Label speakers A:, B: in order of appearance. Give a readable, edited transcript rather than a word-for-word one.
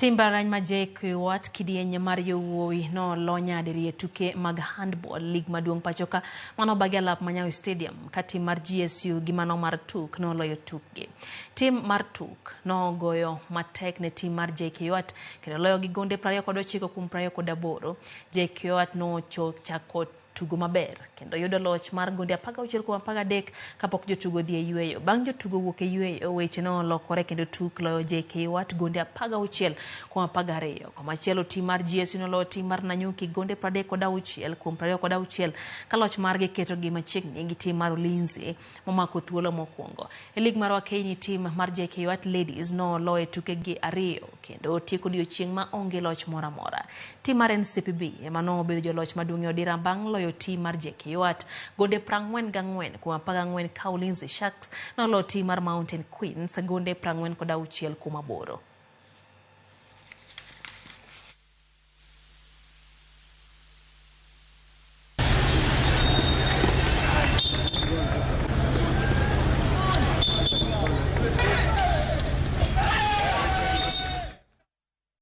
A: Timbarany majek wat kidieny mar yowuoyi no lonya diriye tuke mag handball league maduong pachoka mano Bagalap Manyawi Stadium ka tim mar GSU gi mano mar tuk no loyo tukgi. Tim mar tuk no goyo matek ne tim mar JKUAT kendo loyo gi gonde 29-28. JKUAT no chako tugo maber kendo yudo loch mar gonde 16-13 kapok jotugo dhi e yueyo. Bang' jotugo wuok e yueyo, weche no lokore kendo tuk loyo JKUAT gonde 16-12. Komachielo tim mar GSU no loyo tim mar Nanyuki gonde 36-26 ka loch margi ketogi machiegni gi tim mar Ulinzi momako thuolo mokwongo. E lig mar Wakeni tim mar JKUAT Ladies no loyo tukegi 2 kendo tieko odiechieng' ma onge loch moro amora. Tim mar NCPB ema no obedo joloch maduong' e odira bang' loyo tim mar JKUAT gonde 44-14 ka Ulinzi Sharks no loyo tim mar Mountain Queens gonde 46-8.